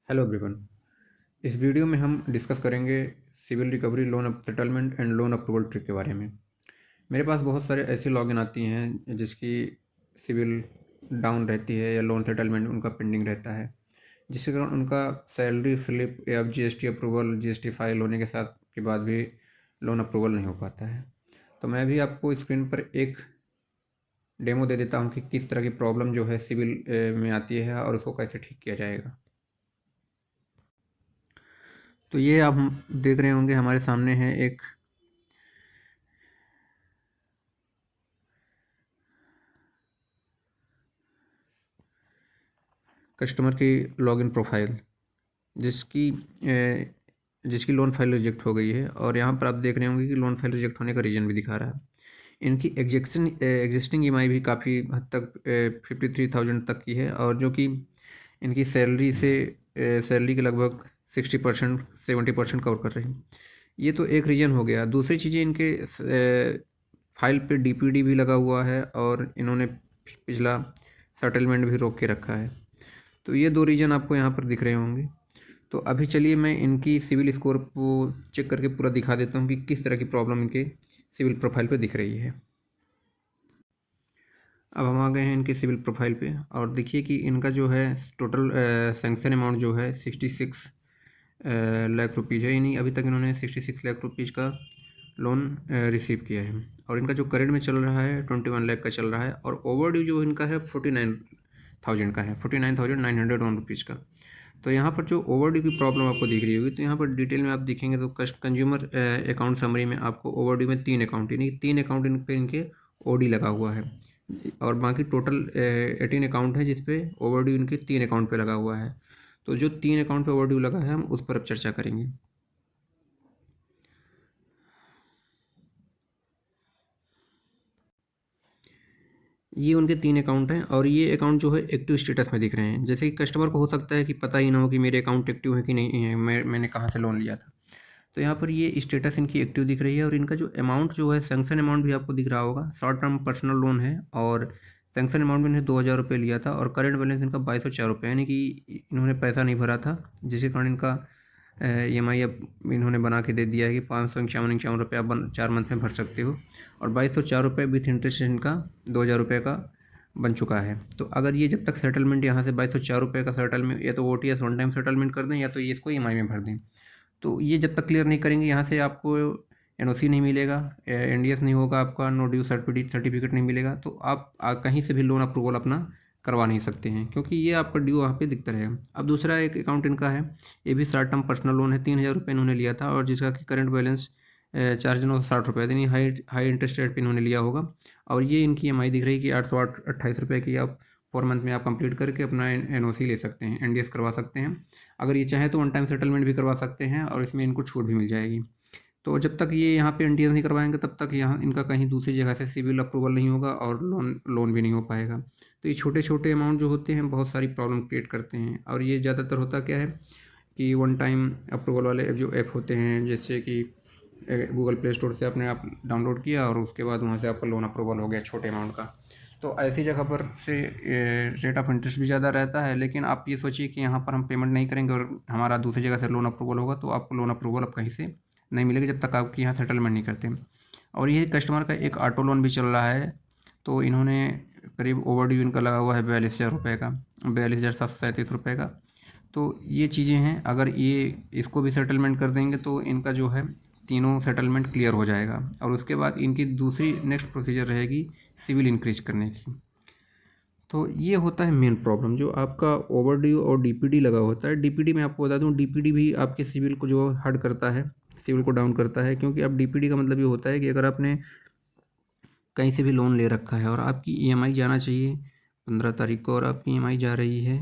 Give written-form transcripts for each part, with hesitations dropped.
Hello everyone. इस video में हम डिस्कस करेंगे civil recovery loan settlement and loan approval trick के बारे में। मेरे पास बहुत सारे ऐसी लॉगिन आती हैं जिसकी सिविल डाउन रहती है या लोन सेटलमेंट उनका पेंडिंग रहता है, जिसके कारण उनका सैलरी स्लिप या जीएसटी अप्रूवल जीएसटी फाइल होने के साथ के बाद भी लोन अप्रूवल नहीं हो पाता है। तो मैं भी आपको स्क्रीन पर एक डेमो दे देता हूँ कि किस तरह की प्रॉब्लम जो है सिविल में आती है और उसको कैसे ठीक किया जाएगा। तो ये आप देख रहे होंगे हमारे सामने है एक कस्टमर की लॉगिन प्रोफाइल जिसकी जिसकी लोन फाइल रिजेक्ट हो गई है, और यहाँ पर आप देख रहे होंगे कि लोन फाइल रिजेक्ट होने का रीज़न भी दिखा रहा है। इनकी एग्जिस्टिंग ईएमआई भी काफ़ी हद तक 53,000 तक की है, और जो कि इनकी सैलरी के लगभग 60% 70% कवर कर रही है। ये तो एक रीज़न हो गया। दूसरी चीज़ें इनके फाइल पे डीपीडी भी लगा हुआ है, और इन्होंने पिछला सेटलमेंट भी रोक के रखा है। तो ये दो रीज़न आपको यहाँ पर दिख रहे होंगे। तो अभी चलिए मैं इनकी सिविल स्कोर को चेक करके पूरा दिखा देता हूँ कि किस तरह की प्रॉब्लम इनके सिविल प्रोफाइल पे दिख रही है। अब हम आ गए हैं इनके सिविल प्रोफाइल पे, और देखिए कि इनका जो है टोटल सैंक्शन अमाउंट जो है 66 लाख रुपीज़ है, यानी अभी तक इन्होंने 66 लाख रुपीज़ का लोन रिसीव किया है। और इनका जो करेंट में चल रहा है 21 लाख का चल रहा है, और ओवरड्यू जो इनका है 49,000 का है, 49,901 रुपीज़ का। तो यहाँ पर जो ओवरड्यू की प्रॉब्लम आपको दिख रही होगी, तो यहाँ पर डिटेल में आप देखेंगे तो कंज्यूमर अकाउंट समरी में आपको ओवरड्यू में 3 अकाउंट, यानी 3 अकाउंट इन पे इनके ओडी लगा हुआ है, और बाकी टोटल 18 अकाउंट है जिसपे ओवरड्यू इनके 3 अकाउंट पे लगा हुआ है। तो जो 3 अकाउंट पे ओवरड्यू लगा है हम उस पर अब चर्चा करेंगे। ये उनके 3 अकाउंट हैं, और ये अकाउंट जो है एक्टिव स्टेटस में दिख रहे हैं। जैसे कि कस्टमर को हो सकता है कि पता ही ना हो कि मेरे अकाउंट एक्टिव है कि नहीं है, मैंने कहाँ से लोन लिया था। तो यहाँ पर ये स्टेटस इनकी एक्टिव दिख रही है, और इनका जो अमाउंट जो है सैंक्शन अमाउंट भी आपको दिख रहा होगा। शॉर्ट टर्म पर्सनल लोन है, और सैंक्शन अमाउंट में इन्हें 2,000 रुपये लिया था, और करंट बैलेंस इनका 2204 रुपये, यानी कि इन्होंने पैसा नहीं भरा था, जिसके कारण इनका EMI अब इन्होंने बना के दे दिया है कि 551 रुपये आप 4 मंथ में भर सकते हो, और 2204 रुपये विथ इंटरेस्ट इनका 2,000 रुपये का बन चुका है। तो अगर ये जब तक सेटलमेंट यहाँ से 2204 रुपये का सेटलमेंट, या तो OTS वन टाइम सेटलमेंट कर दें, या तो ये इसको EMI में भर दें। तो ये जब तक क्लियर नहीं करेंगे, यहाँ से आपको NOC नहीं मिलेगा, NDS नहीं होगा आपका, नो ड्यू सर्टिफिकेट नहीं मिलेगा। तो आप कहीं से भी लोन अप्रूवल अपना करवा नहीं सकते हैं, क्योंकि ये आपका ड्यू वहाँ पे दिखता रहेगा। अब दूसरा एक अकाउंट इनका है, ये भी शॉर्ट टर्म पर्सनल लोन है, 3,000 रुपये इन्होंने लिया था, और जिसका कि करंट बैलेंस 460 रुपये, यानी हाई इंटरेस्ट रेट पर इन्होंने लिया होगा। और ये इनकी EMI दिख रही है कि 828 रुपये की आप 4 मंथ में आप कंप्लीट करके अपना NOC ले सकते हैं, NDS करवा सकते हैं। अगर ये चाहें तो वन टाइम सेटलमेंट भी करवा सकते हैं, और इसमें इनको छूट भी मिल जाएगी। तो जब तक ये यहाँ पे NDS नहीं करवाएंगे, तब तक यहाँ इनका कहीं दूसरी जगह से सिविल अप्रूवल नहीं होगा, और लोन भी नहीं हो पाएगा। तो ये छोटे छोटे अमाउंट जो होते हैं बहुत सारी प्रॉब्लम क्रिएट करते हैं, और ये ज़्यादातर होता क्या है कि वन टाइम अप्रूवल वाले जो ऐप होते हैं, जैसे कि गूगल प्ले स्टोर से आपने आप डाउनलोड किया, और उसके बाद वहाँ से आपका लोन अप्रूवल हो गया छोटे अमाउंट का। तो ऐसी जगह पर से रेट ऑफ इंटरेस्ट भी ज़्यादा रहता है, लेकिन आप ये सोचिए कि यहाँ पर हम पेमेंट नहीं करेंगे और हमारा दूसरी जगह से लोन अप्रूवल होगा, तो आपको लोन अप्रूवल अब कहीं से नहीं मिलेगा जब तक आपके यहाँ सेटलमेंट नहीं करते। और ये कस्टमर का एक ऑटो लोन भी चल रहा है, तो इन्होंने करीब ओवरड्यू इनका लगा हुआ है 42,000 रुपये का, 42,737 रुपये का। तो ये चीज़ें हैं, अगर ये इसको भी सेटलमेंट कर देंगे तो इनका जो है तीनों सेटलमेंट क्लियर हो जाएगा, और उसके बाद इनकी दूसरी नेक्स्ट प्रोसीजर रहेगी सिविल इंक्रीज करने की। तो ये होता है मेन प्रॉब्लम, जो आपका ओवरड्यू और डीपीडी लगा होता है। डीपीडी मैं आपको बता दूं, डीपीडी भी आपके सिविल को जो हर्ट करता है, सिविल को डाउन करता है, क्योंकि अब डीपीडी का मतलब ये होता है कि अगर आपने कहीं से भी लोन ले रखा है और आपकी EMI जाना चाहिए 15 तारीख को, और आपकी EMI जा रही है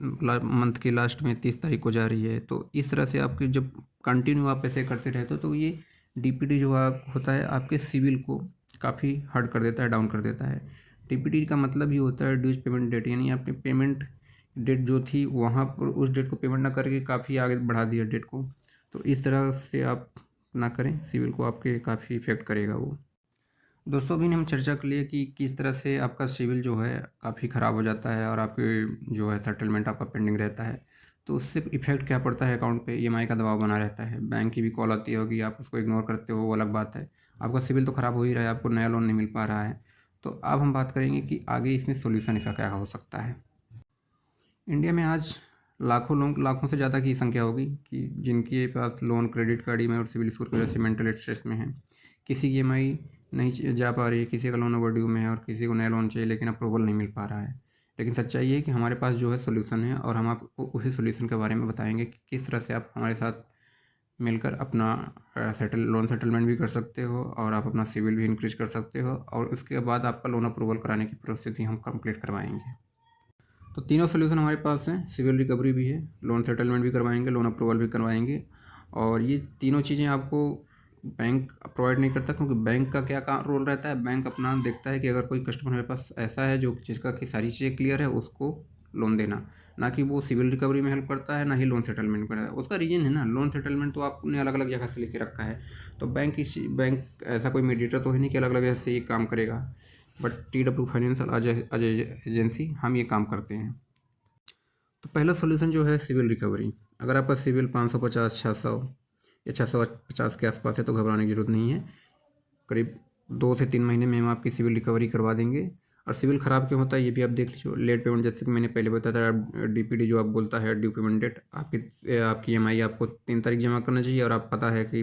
मंथ के लास्ट में 30 तारीख को जा रही है, तो इस तरह से आपके जब कंटिन्यू आप ऐसे करते रहते हो, तो ये डीपीडी जो आप होता है आपके सिविल को काफ़ी हर्ट कर देता है, डाउन कर देता है। डीपीडी का मतलब ही होता है ड्यूज पेमेंट डेट, यानी आपने पेमेंट डेट जो थी वहाँ पर उस डेट को पेमेंट ना करके काफ़ी आगे बढ़ा दिया डेट को। तो इस तरह से आप ना करें, सिविल को आपके काफ़ी इफ़ेक्ट करेगा वो। दोस्तों, अभी हम चर्चा कर लिए कि किस तरह से आपका सिविल जो है काफ़ी ख़राब हो जाता है, और आपके जो है सेटलमेंट आपका पेंडिंग रहता है। तो उससे इफ़ेक्ट क्या पड़ता है अकाउंट पे, ईएमआई का दबाव बना रहता है। बैंक की भी कॉल आती होगी, आप उसको इग्नोर करते हो, वो अलग बात है। आपका सिविल तो ख़राब हो ही रहा है, आपको नया लोन नहीं मिल पा रहा है। तो अब हम बात करेंगे कि आगे इसमें सॉल्यूशन इसका क्या हो सकता है। इंडिया में आज लाखों लोग, लाखों से ज़्यादा की संख्या होगी कि जिनके पास लोन, क्रेडिट कार्ड, ईएमआई और सिविल स्कोर की वजह से मेंटल स्ट्रेस में है। किसी की ईएमआई नहीं जा पा रही है, किसी का लोन ओवरड्यू में है और किसी को नया लोन चाहिए लेकिन अप्रूवल नहीं मिल पा रहा है। लेकिन सच्चाई ये है कि हमारे पास जो है सॉल्यूशन है और हम आपको उसी सॉल्यूशन के बारे में बताएंगे कि किस तरह से आप हमारे साथ मिलकर अपना लोन सेटलमेंट भी कर सकते हो और आप अपना सिविल भी इंक्रीज कर सकते हो और उसके बाद आपका लोन अप्रूवल कराने की प्रोसेस भी हम कंप्लीट करवाएंगे। तो तीनों सोल्यूशन हमारे पास हैं, सिविल रिकवरी भी है, लोन सेटलमेंट भी करवाएंगे, लोन अप्रूवल भी करवाएंगे। और ये तीनों चीज़ें आपको बैंक प्रोवाइड नहीं करता, क्योंकि बैंक का क्या रोल रहता है, बैंक अपना देखता है कि अगर कोई कस्टमर मेरे पास ऐसा है जो जिसका कि सारी चीज़ें क्लियर है, उसको लोन देना। ना कि वो सिविल रिकवरी में हेल्प करता है, ना ही लोन सेटलमेंट में। उसका रीजन है ना, लोन सेटलमेंट तो आपने अलग अलग जगह से लेके रखा है। तो बैंक ऐसा कोई मीडिएटर तो है नहीं कि अलग अलग जगह से ये काम करेगा। But TW financial age agency हम ये काम करते हैं। तो पहला सोल्यूशन जो है सिविल रिकवरी। अगर आपका सिविल 550, 600 या 650 के आसपास है तो घबराने की जरूरत नहीं है। करीब 2 से 3 महीने में हम आपकी सिविल रिकवरी करवा देंगे। और सिविल ख़राब क्यों होता है ये भी आप देख लीजिए। लेट पेमेंट, जैसे कि मैंने पहले बताया था, DPD जो आप बोलता है, ड्यू पेमेंट डेट, आपकी EMI आपको 3 तारीख जमा करना चाहिए और आप पता है कि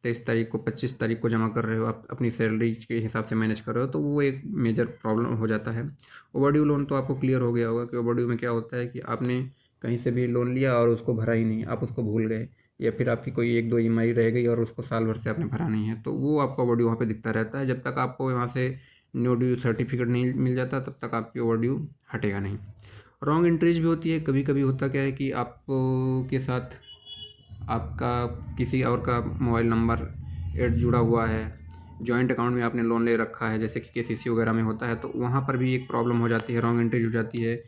23 तारीख को, 25 तारीख को जमा कर रहे हो, आप अपनी सैलरी के हिसाब से मैनेज कर रहे हो, तो वो एक मेजर प्रॉब्लम हो जाता है। ओवरड्यू लोन तो आपको क्लियर हो गया होगा कि ओवरड्यू में क्या होता है कि आपने कहीं से भी लोन लिया और उसको भरा ही नहीं, आप उसको भूल गए, या फिर आपकी कोई 1-2 EMI रह गई और उसको साल भर से आपने भरा नहीं है, तो वो आपका ओवरड्यू वहाँ पे दिखता रहता है। जब तक आपको वहाँ से नो ड्यू सर्टिफिकेट नहीं मिल जाता तब तक आपकी ओवरड्यू हटेगा नहीं। रॉन्ग एंट्रीज भी होती है, कभी कभी होता क्या है कि आप के साथ आपका किसी और का मोबाइल नंबर ऐड जुड़ा हुआ है, जॉइंट अकाउंट में आपने लोन ले रखा है, जैसे कि KCC वगैरह में होता है, तो वहाँ पर भी एक प्रॉब्लम हो जाती है, रॉन्ग एंट्रीज हो जाती है।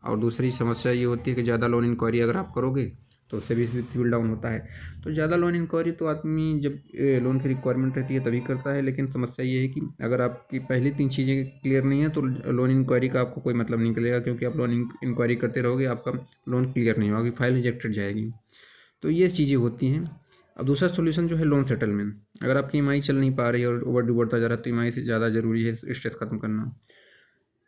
और दूसरी समस्या ये होती है कि ज़्यादा लोन इंक्वायरी अगर आप करोगे तो उससे भी सिविल डाउन होता है। तो ज़्यादा लोन इंक्वायरी तो आदमी जब लोन की रिक्वायरमेंट रहती है तभी करता है, लेकिन समस्या ये है कि अगर आपकी पहली 3 चीज़ें क्लियर नहीं है तो लोन इंक्वायरी का आपको कोई मतलब नहीं निकलेगा, क्योंकि आप लोन इंक्वायरी करते रहोगे, आपका लोन क्लियर नहीं होगा, फाइल रिजेक्टेड जाएगी। तो ये चीज़ें होती हैं। अब दूसरा सोल्यूशन जो है लोन सेटलमेंट। अगर आपकी EMI चल नहीं पा रही है और ओवरड्यू बढ़ता जा रहा है तो EMI से ज़्यादा ज़रूरी है स्ट्रेस खत्म करना।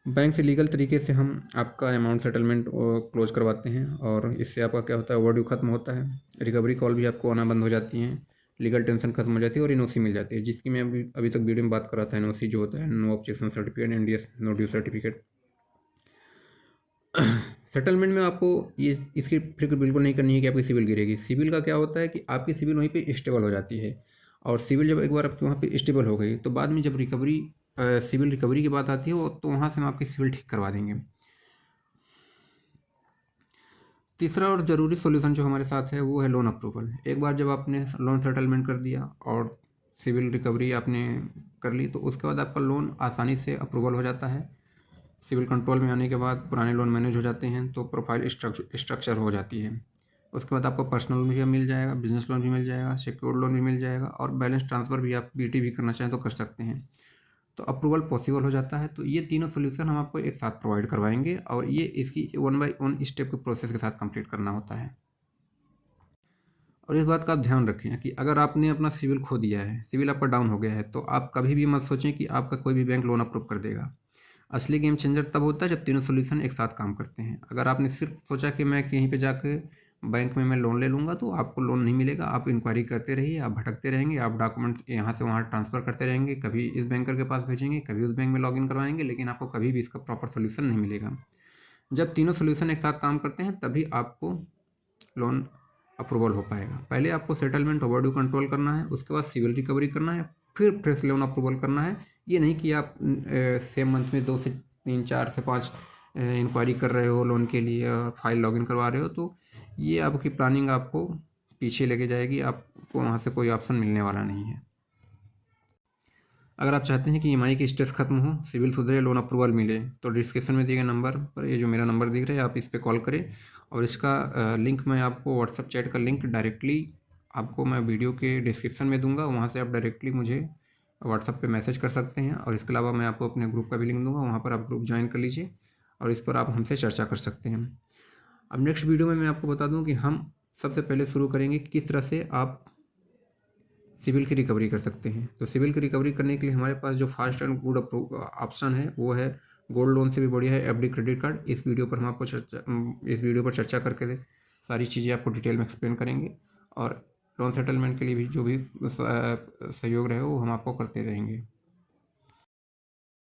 बैंक से लीगल तरीके से हम आपका अमाउंट सेटलमेंट क्लोज करवाते हैं और इससे आपका क्या होता है, ओवरड्यू खत्म होता है, रिकवरी कॉल भी आपको आना बंद हो जाती हैं, लीगल टेंशन खत्म हो जाती है और NOC मिल जाती है, जिसकी मैं अभी तक वीडियो में बात कर रहा था। NOC जो होता है, no objection certificate, NDS no due certificate. Settlement में आपको ये इसकी फिक्र बिल्कुल नहीं करनी है कि आपकी सिविल गिरेगी। सिविल का क्या होता है कि आपकी सिविल वहीं पे स्टेबल हो जाती है, और सिविल जब एक बार आपकी वहाँ पे स्टेबल हो गई तो बाद में जब सिविल रिकवरी की बात आती है वो तो वहाँ से हम आपकी सिविल ठीक करवा देंगे। तीसरा और ज़रूरी सॉल्यूशन जो हमारे साथ है वो है लोन अप्रूवल। एक बार जब आपने लोन सेटलमेंट कर दिया और सिविल रिकवरी आपने कर ली तो उसके बाद आपका लोन आसानी से अप्रूवल हो जाता है। सिविल कंट्रोल में आने के बाद पुराने लोन मैनेज हो जाते हैं, तो प्रोफाइल स्ट्रक्चर हो जाती है। उसके बाद आपको पर्सनल लोन भी मिल जाएगा, बिजनेस लोन भी मिल जाएगा, सिक्योर्ड लोन भी मिल जाएगा और बैलेंस ट्रांसफ़र भी आप BT भी करना चाहें तो कर सकते हैं। तो अप्रूवल पॉसिबल हो जाता है। तो ये तीनों सोल्यूशन हम आपको एक साथ प्रोवाइड करवाएंगे और ये इसकी 1 बाय 1 स्टेप के प्रोसेस के साथ कंप्लीट करना होता है। और इस बात का आप ध्यान रखें कि अगर आपने अपना सिविल खो दिया है, सिविल आपका डाउन हो गया है, तो आप कभी भी मत सोचें कि आपका कोई भी बैंक लोन अप्रूव कर देगा। असली गेम चेंजर तब होता है जब तीनों सोल्यूशन एक साथ काम करते हैं। अगर आपने सिर्फ सोचा कि मैं कहीं पे जाके बैंक में मैं लोन ले लूँगा तो आपको लोन नहीं मिलेगा। आप इंक्वायरी करते रहिए, आप भटकते रहेंगे, आप डॉक्यूमेंट यहाँ से वहाँ ट्रांसफ़र करते रहेंगे, कभी इस बैंकर के पास भेजेंगे, कभी उस बैंक में लॉगिन करवाएंगे, लेकिन आपको कभी भी इसका प्रॉपर सोल्यूशन नहीं मिलेगा। जब तीनों सोल्यूशन एक साथ काम करते हैं तभी आपको लोन अप्रूवल हो पाएगा। पहले आपको सेटलमेंट ओवरड्यू कंट्रोल करना है, उसके बाद सिविल रिकवरी करना है, फिर फ्रेश लोन अप्रूवल करना है। ये नहीं कि आप सेम मंथ में 2 से 3, 4 से 5 इंक्वायरी कर रहे हो लोन के लिए, फाइल लॉगिन करवा रहे हो, तो ये आपकी प्लानिंग आपको पीछे लेके जाएगी, आपको वहाँ से कोई ऑप्शन मिलने वाला नहीं है। अगर आप चाहते हैं कि EMI की स्ट्रेस खत्म हो, सिविल सुधरे, लोन अप्रूवल मिले, तो डिस्क्रिप्शन में दिए गए नंबर पर, ये जो मेरा नंबर दिख रहा है, आप इस पर कॉल करें और इसका लिंक मैं आपको व्हाट्सएप चैट का लिंक डायरेक्टली आपको मैं वीडियो के डिस्क्रिप्शन में दूंगा, वहाँ से आप डायरेक्टली मुझे व्हाट्सएप पे मैसेज कर सकते हैं। और इसके अलावा मैं आपको अपने ग्रुप का भी लिंक दूंगा, वहाँ पर आप ग्रुप ज्वाइन कर लीजिए और इस पर आप हमसे चर्चा कर सकते हैं। अब नेक्स्ट वीडियो में मैं आपको बता दूं कि हम सबसे पहले शुरू करेंगे कि किस तरह से आप सिविल की रिकवरी कर सकते हैं। तो सिविल की रिकवरी करने के लिए हमारे पास जो फास्ट एंड गुड ऑप्शन है वो है गोल्ड लोन से भी बढ़िया है एफडी क्रेडिट कार्ड। इस वीडियो पर हम आपको इस वीडियो पर चर्चा करके सारी चीज़ें आपको डिटेल में एक्सप्लेन करेंगे, और लोन सेटलमेंट के लिए भी जो भी सहयोग रहे वो हम आपको करते रहेंगे।